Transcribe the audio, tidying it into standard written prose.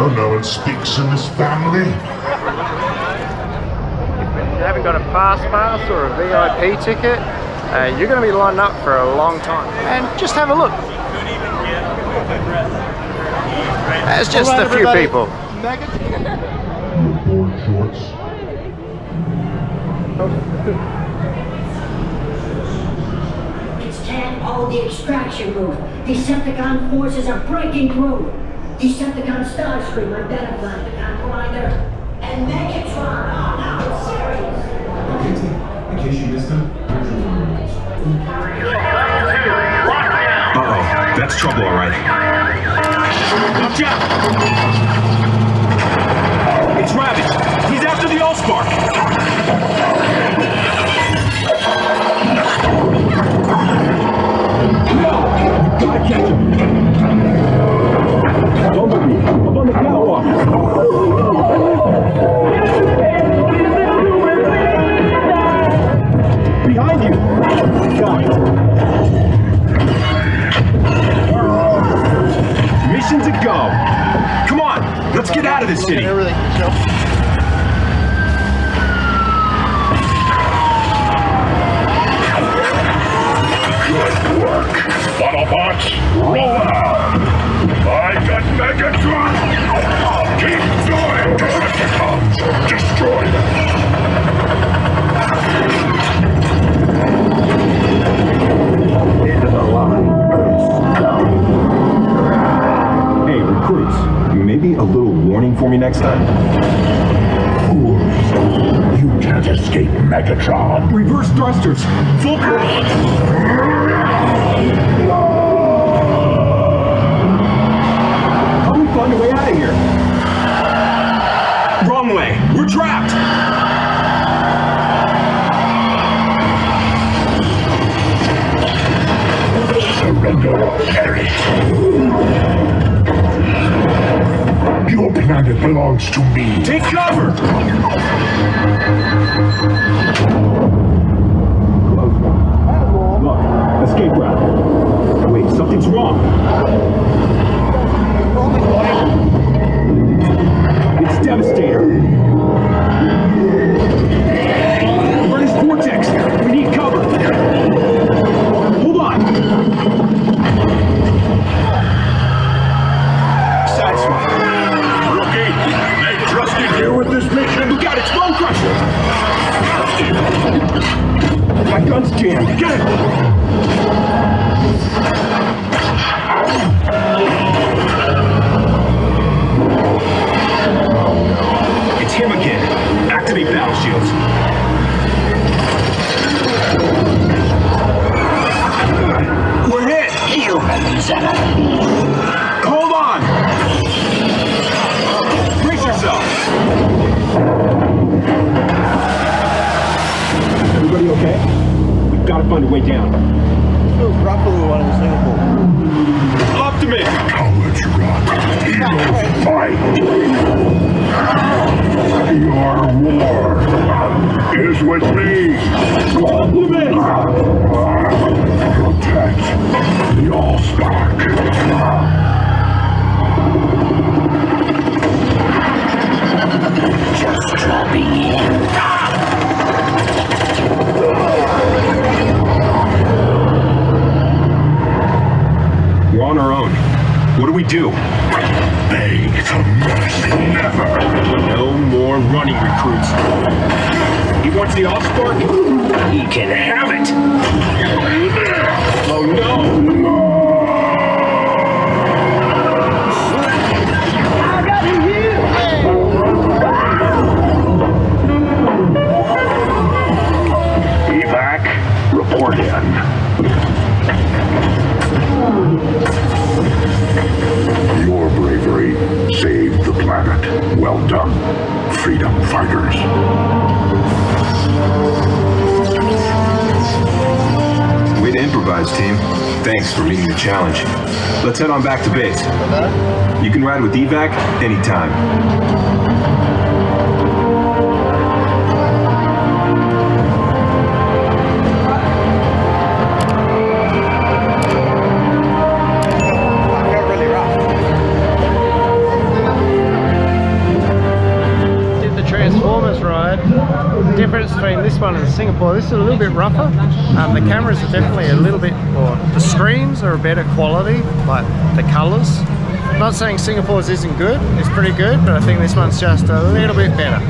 know no one speaks in this family. If you haven't got a fast pass or a VIP ticket, you're going to be lined up for a long time. And just have a look. There's just a few people. Board shorts. It's 10, all the extraction move. Decepticon forces are breaking through. Decepticon Starscream, identified, Decepticon Grinder, and Megatron. Oh, no, it's serious. Okay, team. In case you missed him. Uh-oh, that's trouble, all right. Watch out! It's Ravage. He's after the AllSpark. No! Gotta catch him. Bumblebee, up on the catwalk. Behind you. Got it. Mission to go. Come on, let's get out of this city. Everything, Good work. Autobots, roll out. I got Megatron. Keep going, Decepticons. Destroy them. Into the line. Hey, recruits, maybe a little warning for me next time? Fools. You can't escape Megatron. Reverse thrusters, full throttle. How do we find a way out of here? Wrong way, we're trapped. Surrender or perish. Your planet belongs to me. Take cover! Look, escape route. Wait, something's wrong. It's Devastator. We're in his vortex. We need cover. Hold on. Sideswipe. Rookie, they trusted you with this mission. We got it, Bone Crusher! My gun's jammed. Get it! It's him again. Activate battle shields. We're hit! Humans. Hold on! Brace yourself! Everybody okay? We've got to find a way down. Optimus! Cowards run. Heroes fight. Your war is with me. Optimus! Protect the AllSpark. Just dropping in. We're on our own. What do we do? Beg for mercy. Never. No more running, recruits. He wants the AllSpark? He can have it! Oh no! Evac, report in. Your bravery saved the planet. Well done, freedom fighters. Way to improvise, team. Thanks for meeting the challenge. Let's head on back to base. You can ride with Evac anytime. performance ride. The difference between this one and Singapore, this is a little bit rougher. The cameras are definitely a little bit, or the screens are a better quality, like the colours. Not saying Singapore's isn't good, it's pretty good, but I think this one's just a little bit better.